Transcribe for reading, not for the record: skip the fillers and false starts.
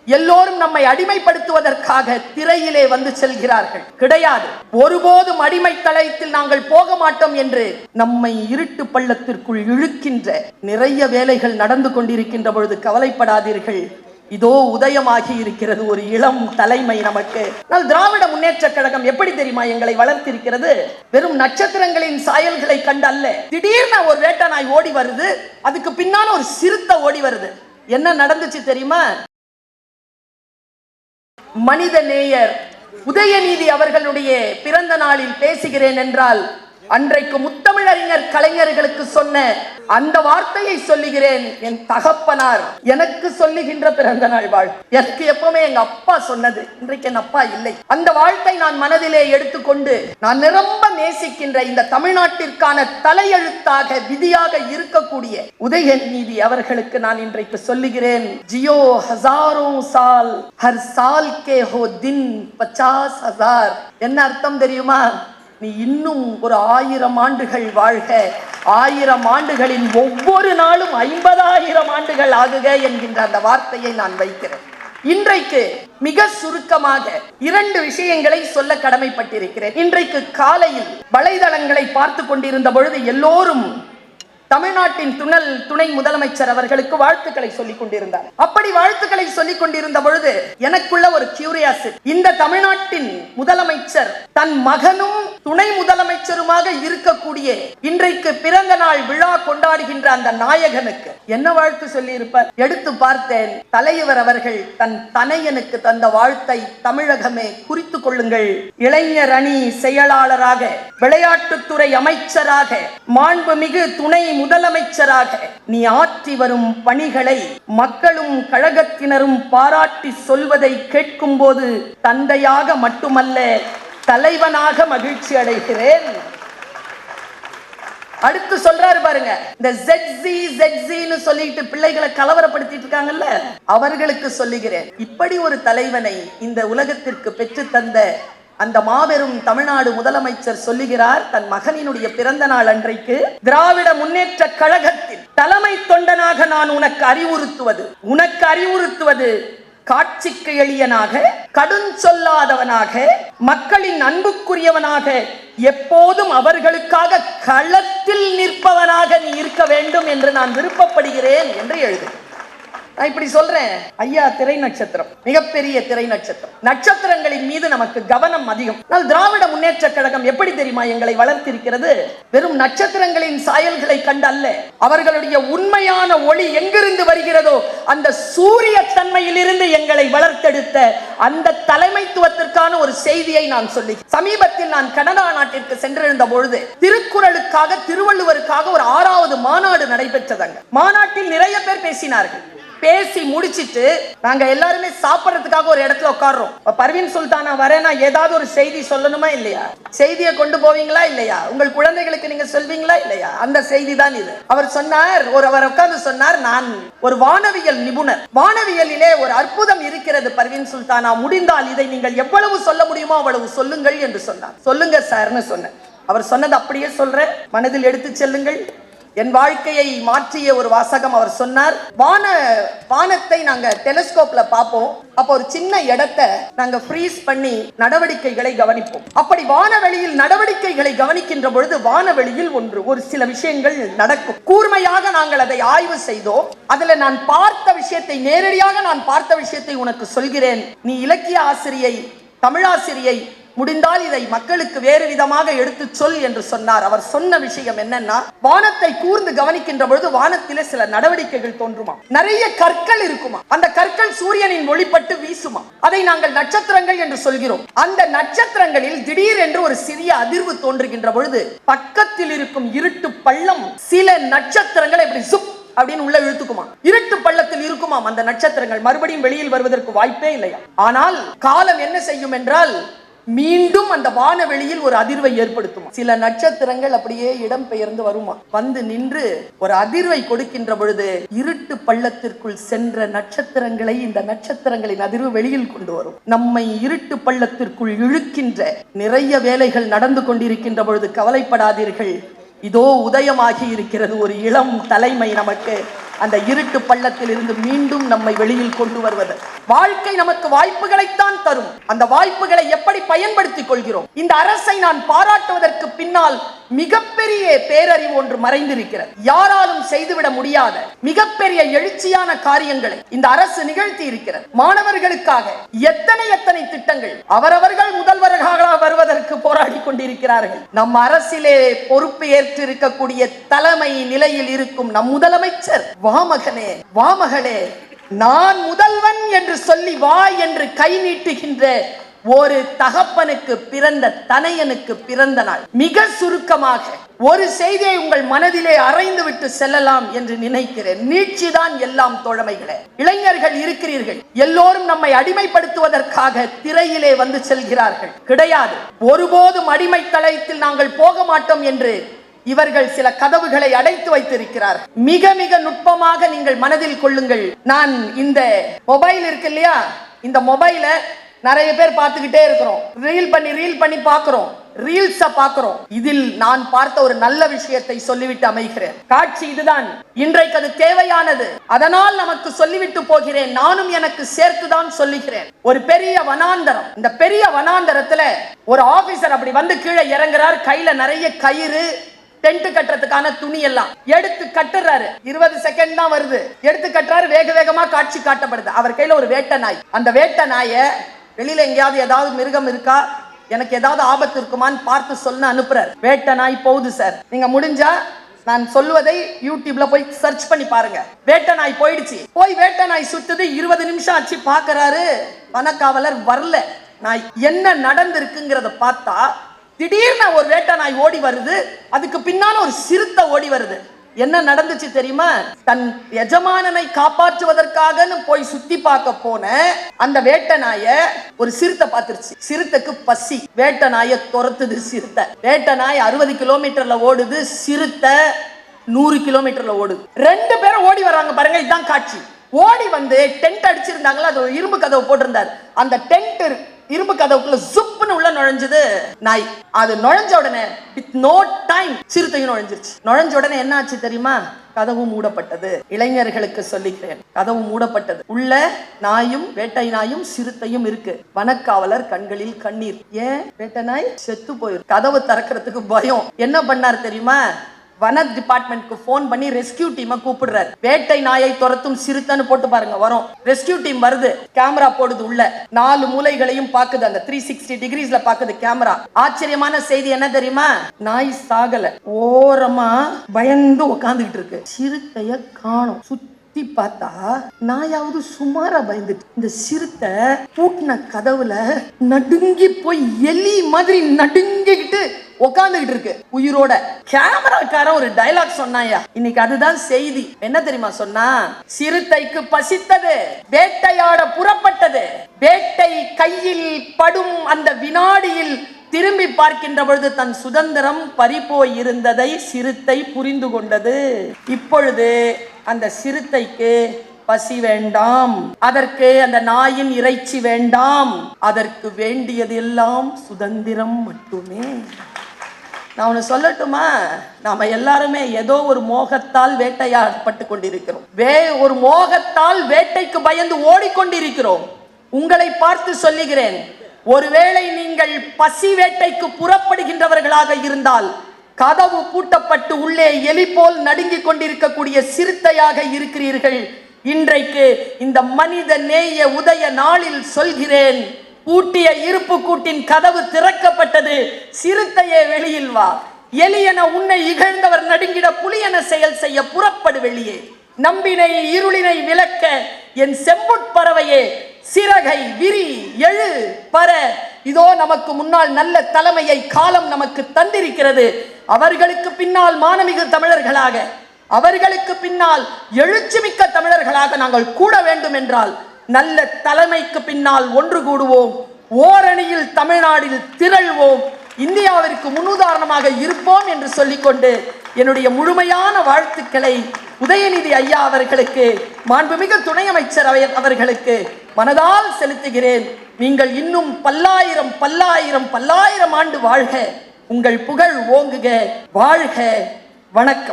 எல்லோரும் நம்மை அடிமைப்படுத்துவதற்காக திரையிலே வந்து செல்கிறார்கள். கிடையாது, ஒருபோதும் அடிமை தளத்தில் நாங்கள் போக மாட்டோம் என்று நம்மை இருட்டு பள்ளத்திற்குள் இழுக்கின்ற நிறைய வேலைகள் நடந்து கொண்டிருக்கின்ற பொழுது கவலைப்படாதீர்கள். இதோ உதயமாகி இருக்கிறது ஒரு இளம் தலைமை நமக்கு. திராவிட முன்னேற்ற கழகம் எப்படி தெரியுமா எங்களை வளர்த்திருக்கிறது? வெறும் நட்சத்திரங்களின் சாயல்களை கண்டு அல்ல. திடீர்னு ஒரு வேட்டை நாய் ஓடி வருது, அதுக்கு பின்னால ஒரு சிறுத்தை ஓடி வருது. என்ன நடந்துச்சு தெரியுமா? மனித நேயர் உதயநிதி அவர்களுடைய பிறந்த நாளில் பேசுகிறேன் என்றால் அன்றைக்கு முத்தமிழறிஞர் கலைஞர்களுக்கு சொன்ன அந்த வார்த்தையை சொல்லுகிறேன். என் தகப்பனார் எனக்கு சொல்லுகின்ற பிறந்த நாள் வாழ்த்து. எனக்கு எப்பவுமே எங்க அப்பா சொன்னது, இன்றைக்கு என் அப்பா இல்லை. அந்த வாழ்த்தை நான் மனதிலே எடுத்துக்கொண்டு நான் நிரம்ப நேசிக்கின்ற இந்த தமிழ்நாட்டிற்கான தலையெழுத்தாக விதியாக இருக்கக்கூடிய உதயநிதி அவர்களுக்கு நான் இன்றைக்கு சொல்லுகிறேன். ஜியோ ஹசாரோ சால், ஹர் சால் கே ஹோ தின் 50,000. என்ன அர்த்தம் தெரியுமா? நீ இன்னும் ஒரு 1000 ஆண்டுகள் வாழ்க, 1000 ஆண்டுகளின் ஒவ்வொரு நாளும் 50,000 ஆண்டுகள் ஆகுக என்கின்ற அந்த வார்த்தையை நான் வைக்கிறேன். இன்றைக்கு மிக சுருக்கமாக 2 விஷயங்களை சொல்ல கடமைப்பட்டிருக்கிறேன். இன்றைக்கு காலையில் வலைதளங்களை பார்த்து கொண்டிருந்த பொழுது எல்லோரும் தமிழ்நாட்டின் துணை முதலமைச்சர் அவர்களுக்கு வாழ்த்துக்களை சொல்லிக் கொண்டிருந்தார். அப்படி வாழ்த்துக்களை சொல்லிக் கொண்டிருந்த பொழுது எனக்குள்ள ஒரு கியூரியாசிட்டி, இந்த தமிழ்நாட்டின் முதலமைச்சர் தன் மகனும் துணை முதலமைச்சருமாக இருக்கக்கூடிய இன்றைக்கு பிறந்த நாள் விழா கொண்டாடுகின்ற அந்த நாயகனுக்கு என்ன வாழ்த்து சொல்லி இருப்பார்? எடுத்து பார்த்தேன். தலைவர் அவர்கள் தன் தனையனுக்கு தந்த வாழ்த்தை தமிழகமே குறித்துக் கொள்ளுங்கள். இளைஞர் அணி செயலாளராக, விளையாட்டுத்துறை அமைச்சராக, மாண்புமிகு துணை முதலமைச்சராக நீ ஆற்றி வரும் பணிகளை மக்களும் கழகத்தினரும் பாராட்டி சொல்வதை கேட்கும் போது தந்தையாக மட்டுமல்ல தலைவனாக மகிழ்ச்சி அடைகிறேன். அடுத்து சொல்றாரு பாருங்க, இந்த ZZன்னு சொல்லிட்டு பிள்ளைகளை கலவரப்படுத்திட்டு இருக்காங்கல்ல, அவர்களுக்கு சொல்லுகிறேன், இப்படி ஒரு தலைவனை இந்த உலகத்திற்கு பெற்று தந்த அந்த மாபெரும் தமிழ்நாடு முதலமைச்சர் சொல்லுகிறார், தன் மகனினுடைய பிறந்த நாள் அன்றைக்கு திராவிட முன்னேற்ற கழகத்தில் தலைமை தொண்டனாக நான் உனக்கு அறிவுறுத்துவது காட்சிக்கு எளியனாக, கடும் சொல்லாதவனாக, மக்களின் அன்புக்குரியவனாக, எப்போதும் அவர்களுக்காக களத்தில் நிற்பவனாக நீ இருக்க வேண்டும் என்று நான் விருப்பப்படுகிறேன் என்று எழுது. நான் இப்படி சொல்றேன், ஐயா திரை நட்சத்திரம், மிகப்பெரிய திரை நட்சத்திரம். நட்சத்திரங்களின் மீது நமக்கு கவனம் அதிகம். திராவிட முன்னேற்ற கழகம் எப்படி தெரியுமா எங்களை வளர்த்திருக்கிறது? வெறும் நட்சத்திரங்களின் சாயல்களை கண்டு அல்ல, அவர்களுடைய உண்மையான ஒளி எங்கிருந்து வருகிறதோ அந்த சூரிய தன்மையிலிருந்து எங்களை வளர்த்தெடுத்த அந்த தலைமைத்துவத்திற்கான ஒரு செய்தியை நான் சொல்லி, சமீபத்தில் நான் கனடா நாட்டிற்கு சென்றிருந்த பொழுது திருக்குறளுக்காக, திருவள்ளுவருக்காக ஒரு 6வது மாநாடு நடைபெற்றதாங்க. மாநாட்டில் நிறைய பேர் பேசினார்கள். பேசி முடிச்சிட்டு நாங்க எல்லாருமே சாப்பிடறதுக்காக ஒரு இடத்துல உட்கார்றோம். பர்வீன் சுல்தானா வரேனா ஏதாவது ஒரு செய்தி சொல்லணுமா இல்லையா? செய்தியை கொண்டு போவீங்களா இல்லையா? உங்கள் குழந்தைகளுக்கு நீங்க சொல்வீங்களா இல்லையா? அந்த செய்தி தான் இது. அவர் சொன்னார், அவர் உட்கார்ந்து சொன்னார், நான் ஒரு வானவியல் நிபுணர், வானவியலிலே ஒரு அற்புதம் இருக்கிறது பர்வீன் சுல்தானா, முடிந்தால் இதை நீங்கள் எவ்வளவு சொல்ல முடியுமோ அவ்வளவு சொல்லுங்கள் என்று சொன்னார். சொல்லுங்க சார்னு சொன்னேன். அவர் சொன்னது அப்படியே சொல்றேன், மனதில் எடுத்து செல்லுங்கள். என் வாழ்க்கையை மாற்றிய ஒரு வாசகம். அவர் சொன்னார், வானத்தை நாங்க டெலிஸ்கோப்ல பார்ப்போம், அப்போ ஒரு சின்ன இடத்தை நாங்க ஃப்ரீஸ் பண்ணி நடவடிக்கைகளை கவனிப்போம். அப்படி வானவெளியில் நடவடிக்கைகளை கவனிக்கின்ற பொழுது வானவெளியில் ஒரு சில விஷயங்கள் நடக்கும். கூர்மையாக நாங்கள் அதை ஆய்வு செய்தோம். அதுல நான் பார்த்த விஷயத்தை, நேரடியாக நான் பார்த்த விஷயத்தை உனக்கு சொல்கிறேன். நீ இலக்கிய ஆசிரியை, தமிழாசிரியை, முடிந்தால் இதை மக்களுக்கு வேறு விதமாக எடுத்து சொல் என்று சொன்னார். அவர் சொன்ன விஷயம் என்னன்னா, வானத்தை கூர்ந்து கவனிக்கின்ற பொழுது வானத்திலே சில நடவடிக்கைகள் தோன்றுமா, நிறைய கற்கள் இருக்குமா, அந்த கற்கள் சூரியனின் ஒளிப்பட்டு வீசுமா, அதை நாங்கள் நட்சத்திரங்கள் என்று சொல்கிறோம். அந்த நட்சத்திரங்களில் திடீர் என்று ஒரு சிறிய அதிர்வு தோன்றுகின்ற பொழுது பக்கத்தில் இருக்கும் இருட்டு பள்ளம் சில நட்சத்திரங்களை இப்படி சுப் அப்படின்னு உள்ள இழுத்துக்குமா, இருட்டு பள்ளத்தில் இருக்குமாம் அந்த நட்சத்திரங்கள். மறுபடியும் வெளியில் வருவதற்கு வாய்ப்பே இல்லையா. ஆனால் காலம் என்ன செய்யும் என்றால், மீண்டும் அந்த வானவெளியில் ஒரு அதிர்வை ஏற்படுத்தும். சில நட்சத்திரங்கள் அப்படியே இடம் பெயர்ந்து வருமா, வந்து நின்று ஒரு அதிர்வை கொடுக்கின்ற பொழுது இருட்டு பள்ளத்திற்குள் சென்ற நட்சத்திரங்களை இந்த நட்சத்திரங்களின் அதிர்வு வெளியில் கொண்டு வரும். நம்மை இருட்டு பள்ளத்திற்குள் இழுக்கின்ற நிறைய வேலைகள் நடந்து கொண்டிருக்கின்ற பொழுது கவலைப்படாதீர்கள். இதோ உதயமாகி இருக்கிறது ஒரு இளம் தலைமை நமக்கு. அந்த இருட்டு பள்ளத்தில் இருந்து மீண்டும் நம்மை வெளியில் கொண்டு வருவது. வாழ்க்கை நமக்கு வாய்ப்புகளைத்தான் தரும். அந்த வாய்ப்புகளை எப்படி பயன்படுத்திக் கொள்கிறோம்? இந்த அரசை நான் பாராட்டுவதற்கு பின்னால் மிகப்பெரிய பேரறிவு ஒன்று மறைந்திருக்கிறது. யாராலும் செய்துவிட முடியாத மிகப்பெரிய எழுச்சியான காரியங்களை இந்த அரசு நிகழ்த்தி இருக்கிறது. மாணவர்களுக்காக எத்தனை திட்டங்கள். அவரவர்கள் முதல்வர்களாக வருவதற்கு போராடி கொண்டிருக்கிறார்கள். நம் அரசிலே பொறுப்பு ஏற்று இருக்கக்கூடிய தலைமை நிலையில் இருக்கும் நம் முதலமைச்சர், வா மகனே வா மகளே, நான் முதல்வன் என்று சொல்லி வா என்று கை நீட்டுகின்ற ஒரு தகப்பனுக்கு பிறந்த தனையனுக்கு பிறந்த நாள். மிக சுருக்கமாக ஒரு செய்தியை உங்கள் மனதிலே அறைந்து விட்டு செல்லலாம் என்று நினைக்கிறேன். நீட்சிதான் எல்லாம் தோழமைகளே. இளைஞர்கள் இருக்கிறீர்கள், எல்லோரும் நம்மை அடிமைப்படுத்துவதற்காக திரையிலே வந்து செல்கிறார்கள். கிடையாது, ஒருபோதும் அடிமை தளத்தில் நாங்கள் போக மாட்டோம் என்று இவர்கள் சில கதவுகளை அடைத்து வைத்திருக்கிறார். மிக மிக நுட்பமாக நீங்கள் மனதில் கொள்ளுங்கள். நான் இந்த மொபைல் இருக்கு இல்லையா, இந்த மொபைல நிறைய பேர் பார்த்துக்கிட்டே இருக்கிறோம். ரீல் பண்ணி பார்க்கிறோம், ரீல்ஸ பார்க்கிறோம். இதில் நான் பார்த்த ஒரு நல்ல விஷயத்தை சொல்லிவிட்டு அமைகிறேன். காட்சி இதுதான், இன்றைக்கு அது தேவையானது. அதனால் நமக்கு சொல்லிவிட்டு போகிறேன். நானும் எனக்கு சேர்த்துதான் சொல்லுகிறேன். ஒரு பெரிய வனாந்தரம், இந்த பெரிய வனாந்தரத்துல ஒரு ஆபீசர் அப்படி வந்து கீழே இறங்குறார். கையில நிறைய கயிறு, டென்ட் கட்டுறதுக்கான துணி எல்லாம் எடுத்து கட்டுறாரு. 20 செகண்ட் தான் வருது. எடுத்து கட்டுறாரு, வேக வேகமா காட்சி காட்டப்படுது. அவர் கையில ஒரு வேட்டை நாய். அந்த வேட்டை நாயை வெளியில எங்கேயாவது ஏதாவது மிருகம் இருக்கா, எனக்கு ஏதாவது ஆபத்து இருக்குமான்னு பார்த்து சொல்ல அனுப்புறாரு. வேட்டை நாய் போகுது சார், நீங்க முடிஞ்சா நான் சொல்லுவதை யூடியூப்ல போய் சர்ச் பண்ணி பாருங்க. வேட்டை நாய் போயிடுச்சு. போய் வேட்டை நாய் சுத்துது. 20 நிமிஷம் ஆச்சு, பாக்குறாரு வனக்காவலர் வரல. நாய் என்ன நடந்திருக்குங்கிறத பார்த்தா திடீர்னு ஒரு வேட்டை நாய் ஓடி வருது. அதுக்கு பின்னால ஒரு சிறுத்தை ஓடி வருது. என்ன நடந்துச்சு தெரியுமா? தன் எஜமானனை காப்பாற்றுவதற்காக போய் சுத்தி பார்க்க போன அந்த வேட்டை நாய ஒரு சிறுத்தை பார்த்துருச்சு. சிறுத்தைக்கு பசி, வேட்டை நாயை துரத்துது சிறுத்தை. வேட்டை நாய் 60 கிலோமீட்டர்ல ஓடுது, சிறுத்தை 100 கிலோமீட்டர்ல ஓடுது. 2 பேரும் ஓடி வராங்க பாருங்க. இதுதான் காட்சி. ஓடி வந்து டென்ட் அடிச்சிருந்தாங்களா, அது ஒரு இரும்பு கதவு போட்டிருந்தாரு. அந்த டென்ட் இரும்பு கதவுக்குள்ள சுப்புன்னு உள்ள நுழைஞ்சது நாய். அது நுழைஞ்ச உடனே வித் நோ டைம் சிறுத்தையும் நுழைஞ்சிருச்சு. நுழைஞ்ச உடனே என்ன ஆச்சு தெரியுமா? கதவு மூடப்பட்டது. இளைஞர்களுக்கு சொல்லிக்கிறேன், கதவு மூடப்பட்டது. உள்ள நாயும் வேட்டை நாயும் சிறுத்தையும் இருக்கு. வனக்காவலர் கண்களில் கண்ணீர். ஏன்? வேட்டை நாய் செத்து போயிரு. கதவு திறக்கிறதுக்கு பயம். என்ன பண்ணார் தெரியுமா? வன டிபார்ட்மெண்ட்க்கு போன் பண்ணி ரெஸ்கியூ டீமை கூப்பிடுறாரு. வேட்டை நாயை துரத்தும் சிறுத்தைன்னு போட்டு பாருங்க, வரும். ரெஸ்கியூ டீம் வருது, கேமரா போடுது. உள்ள 4 மூலைகளையும் பாக்குது. அந்த 360 டிகிரிஸ்ல பாக்குது கேமரா. ஆச்சரியமான செய்தி என்ன தெரியுமா? நாய் சாகல, ஓரமா பயந்து உட்கார்ந்துகிட்டு இருக்கு. சிறுத்தைய காணோம். சுத்தி பார்த்தா நாயாவது சுமாரா பயந்துட்டு. இந்த சிறுத்தை பூட்டின கதவுல நடுங்கி போய் எலி மாதிரி நடுங்கிக்கிட்டு உட்கார்ந்துகிட்டு இருக்கு உயிரோட. கேமராக்காரன் ஒரு டயலாக் சொன்னாயா, இன்னைக்கு அதுதான் செய்தி. என்ன தெரியுமா சொன்னா? சிறுத்தைக்கு பசித்தது, வேட்டையாட புறப்பட்டது. வேட்டை கையில் படும் அந்த வினாடியில் திரும்பி பார்க்கின்ற பொழுது தன் சுதந்திரம் பறிபோய் இருந்ததை சிறுத்தை புரிந்து கொண்டது. இப்பொழுது அந்த சிறுத்தைக்கு பசி வேண்டாம், அதற்கு அந்த நாயின் இறைச்சி வேண்டாம், அதற்கு வேண்டியது எல்லாம் சுதந்திரம் மட்டுமே. நான் ஒன்று சொல்லட்டுமா? நாம எல்லாருமே ஏதோ ஒரு மோகத்தால் வேட்டையாடப்பட்டு கொண்டிருக்கிறோம். ஒரு மோகத்தால் வேட்டைக்கு பயந்து ஓடிக்கொண்டிருக்கிறோம். உங்களை பார்த்து சொல்லுகிறேன், ஒருவேளை நீங்கள் பசி வேட்டைக்கு புறப்படுகின்றவர்களாக இருந்தால், கதவு பூட்டப்பட்டு உள்ளே எலி போல் நடுங்கிக் கொண்டிருக்கக்கூடிய சிறுத்தையாக இருக்கிறீர்கள். இன்றைக்கு இந்த மனித நேய உதய நாளில் சொல்கிறேன், பூட்டிய இருப்பு கூட்டின் கதவு திறக்கப்பட்டது. சிறுத்தையே வெளியில் வா. எலியன உன்னை இகழ்ந்தவர் நடுங்கிட புலியன செயல் செய்ய புறப்படு வெளியே. நம்பினை இருளினை விளக்க என் செம்புட்பறவையே, சிறகை விரி, எழு, பற. இதோ நமக்கு முன்னால் நல்ல தலைமையை காலம் நமக்கு தந்திருக்கிறது. அவர்களுக்கு பின்னால் மானமிகு தமிழர்களாக, அவர்களுக்கு பின்னால் எழுச்சிமிக்க தமிழர்களாக நாங்கள் கூட வேண்டும் என்றால், நல்ல தலைமைக்கு பின்னால் ஒன்று கூடுவோம். ஓரணியில் தமிழ்நாடில் திரள்வோம். இந்தியாவிற்கு முன்னுதாரணமாக இருப்போம் என்று சொல்லிக்கொண்டு என்னுடைய முழுமையான வாழ்த்துக்களை உதயநிதி ஐயா அவர்களுக்கு, மாண்புமிகு துணை அமைச்சர் அவர்களுக்கு மனதால் செலுத்துகிறேன். நீங்கள் இன்னும் பல்லாயிரம் பல்லாயிரம் பல்லாயிரம் ஆண்டு வாழ்க. உங்கள் புகழ் ஓங்குக. வாழ்க. வணக்கம்.